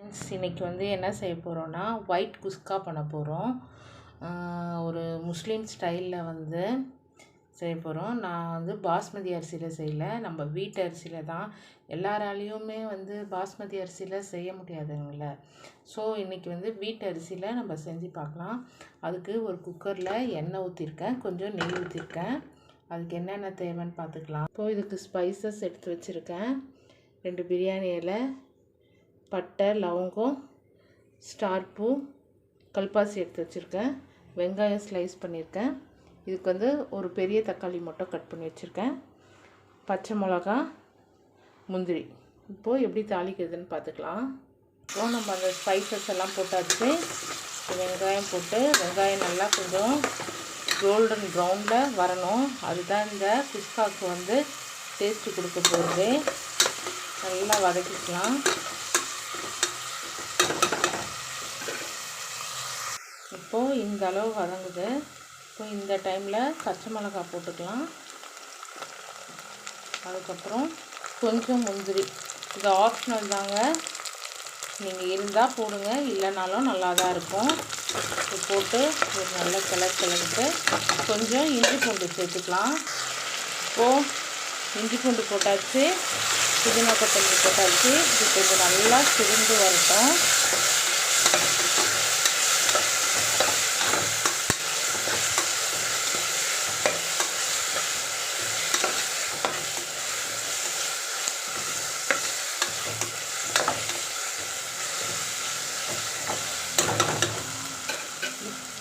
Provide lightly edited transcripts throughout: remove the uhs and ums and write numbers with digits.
இன்னைக்கு என்ன செய்ய போகிறோன்னா ஒயிட் குஸ்கா பண்ண போகிறோம். ஒரு முஸ்லீம் ஸ்டைலில் செய்ய போகிறோம். நான் பாஸ்மதி அரிசியில் செய்யலை, நம்ம வீட்டு அரிசியில் தான். எல்லாராலையுமே பாஸ்மதி அரிசியில் செய்ய முடியாதுங்கள. ஸோ இன்றைக்கி வீட்டு அரிசியில் நம்ம செஞ்சு பார்க்கலாம். அதுக்கு ஒரு குக்கரில் எண்ணெய் ஊற்றிருக்கேன், கொஞ்சம் நெய் ஊற்றிருக்கேன். அதுக்கு என்னென்ன தேவைன்னு பார்த்துக்கலாம். இப்போது இதுக்கு ஸ்பைசஸ் எடுத்து வச்சுருக்கேன். 2 பிரியாணி இலை, பட்டை, லவங்கம், ஸ்டார் பூ, கல்பாசி எடுத்து வச்சுருக்கேன். வெங்காயம் ஸ்லைஸ் பண்ணியிருக்கேன். இதுக்கு ஒரு பெரிய தக்காளி மட்டும் கட் பண்ணி வச்சுருக்கேன். பச்சை மிளகா, முந்திரி. இப்போது எப்படி தாளிக்கிறதுன்னு பார்த்துக்கலாம். இப்போது நம்ம அந்த ஸ்பைசஸ் எல்லாம் போட்டாச்சு. வெங்காயம் போட்டு வெங்காயம் நல்லா கொஞ்சம் கோல்டன் ப்ரௌனில் வரணும். அதுதான் இந்த குஸ்காவுக்கு டேஸ்ட்டு கொடுக்க போகிறது. நல்லா வதக்கிக்கலாம். இப்போது இந்த அளவு வதங்குது. இப்போ இந்த டைமில் பச்சை மிளகா போட்டுக்கலாம். அதுக்கப்புறம் கொஞ்சம் முந்திரி. இது ஆப்ஷனல் தாங்க, நீங்கள் இருந்தால் போடுங்க, இல்லைனாலும் நல்லா தான் இருக்கும். இது போட்டு ஒரு நல்ல கிளறிட்டு கொஞ்சம் இஞ்சி பூண்டு சேர்த்துக்கலாம். இப்போது இஞ்சி பூண்டு போட்டாச்சு, புதினா கொத்தமல்லி போட்டாச்சு. இது கொஞ்சம் நல்லா சுருண்டு வரட்டும்.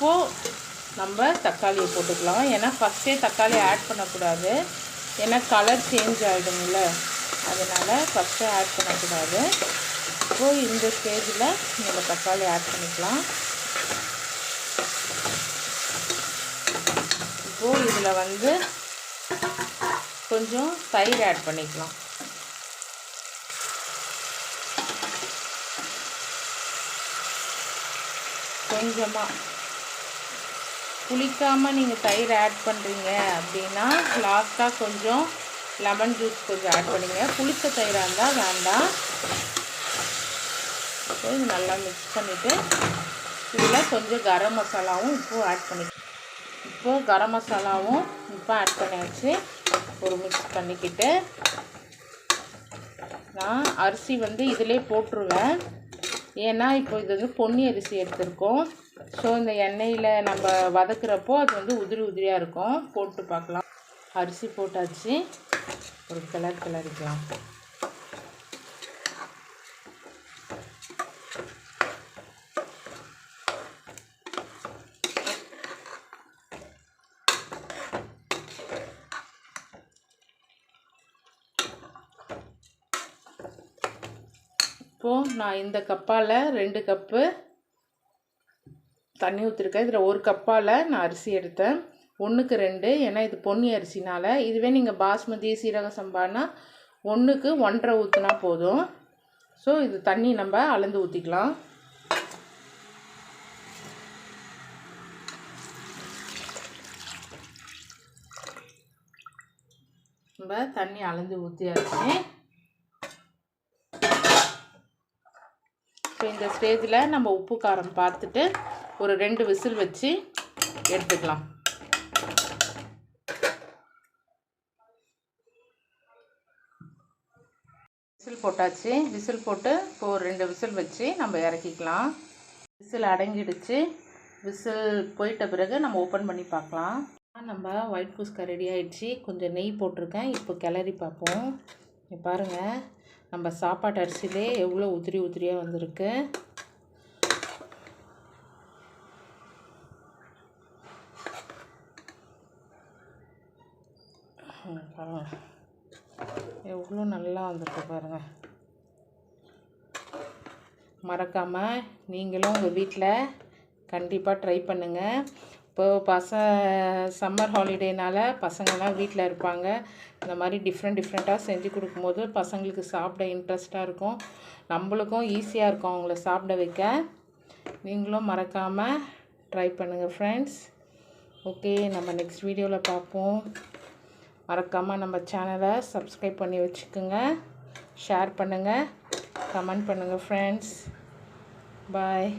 இப்போது நம்ம தக்காளியை போட்டுக்கலாம். ஏன்னா ஃபஸ்ட்டே தக்காளி ஆட் பண்ணக்கூடாது, ஏன்னா கலர் சேஞ்ச் ஆகிடும்ல, அதனால் ஃபஸ்ட்டே ஆட் பண்ணக்கூடாது. இப்போது இந்த ஸ்டேஜில் நம்ம தக்காளி ஆட் பண்ணிக்கலாம். இப்போது இதில் கொஞ்சம் தயிர் ஆட் பண்ணிக்கலாம். கொஞ்சமாக புளிக்காமல் நீங்கள் தயிர் ஆட் பண்ணுறீங்க அப்படின்னா லாஸ்ட்டாக கொஞ்சம் லெமன் ஜூஸ் கொஞ்சம் ஆட் பண்ணிங்க. புளித்த தயிராக இருந்தால் வேண்டாம். இது நல்லா மிக்ஸ் பண்ணிவிட்டு இதில் கொஞ்சம் கரம் மசாலாவும் உப்பும் ஆட் பண்ணிக்கலாம். இப்போது கரம் மசாலாவும் உப்பும் ஆட் பண்ணியாச்சு. ஒரு மிக்ஸ் பண்ணிக்கிட்டு நான் அரிசி இதிலே போட்டுருவேன். ஏன்னா இப்போ இது பொன்னி அரிசி எடுத்திருக்கோம். ஸோ இந்த எண்ணெயில் நம்ம வதக்குறப்போ அது உதிரி உதிரியாக இருக்கும். போட்டு பார்க்கலாம். அரிசி போட்டாச்சு, ஒரு கிளறிக்கலாம். இப்போது நான் இந்த கப்பால் 2 கப்பு தண்ணி ஊற்றிருக்கேன். இதில் 1 கப்பால் நான் அரிசி எடுத்தேன். 1க்கு 2, ஏன்னா இது பொன்னி அரிசினால். இதுவே நீங்கள் பாஸ்மதி சீரக சம்பானா 1க்கு 1.5 ஊற்றினா போதும். ஸோ இது தண்ணி நம்ம அளந்து ஊற்றிக்கலாம். நம்ம தண்ணி அளந்து ஊற்றியாச்சு. இப்போ இந்த ஸ்டேஜில் நம்ம உப்பு காரம் பார்த்துட்டு ஒரு 2 விசில் வச்சு எடுத்துக்கலாம். விசில் போட்டாச்சு. விசில் போட்டு இப்போ ஒரு 2 விசில் வச்சு நம்ம இறக்கிக்கலாம். விசில் அடங்கிடுச்சு. விசில் போயிட்ட பிறகு நம்ம ஓப்பன் பண்ணி பார்க்கலாம். நம்ம ஒயிட் குஸ்கா ரெடி ஆகிடுச்சு. கொஞ்சம் நெய் போட்டிருக்கேன். இப்போ கிளறி பார்ப்போம். பாருங்கள், நம்ம சாப்பாட்டு அரிசியிலே எவ்வளோ உதிரி உதிரியாக வந்திருக்கு. எவ்வளோ நல்லா வந்திருக்கு பாருங்கள். மறக்காமல் நீங்களும் உங்கள் வீட்டில் கண்டிப்பாக ட்ரை பண்ணுங்கள். இப்போது சம்மர் ஹாலிடேனால் பசங்கள்லாம் வீட்டில் இருப்பாங்க. இந்த மாதிரி டிஃப்ரெண்ட்டாக செஞ்சு கொடுக்கும்போது பசங்களுக்கு சாப்பிட இன்ட்ரெஸ்ட்டாக இருக்கும், நம்மளுக்கும் ஈஸியாக இருக்கும் அவங்கள சாப்பிட வைக்க. நீங்களும் மறக்காமல் ட்ரை பண்ணுங்கள் ஃப்ரெண்ட்ஸ். ஓகே, நம்ம நெக்ஸ்ட் வீடியோவில் பார்ப்போம். மறக்காமல் நம்ம சேனலை சப்ஸ்கிரைப் பண்ணி வச்சுக்கோங்க. ஷேர் பண்ணுங்கள், கமெண்ட் பண்ணுங்கள் ஃப்ரெண்ட்ஸ். பாய்.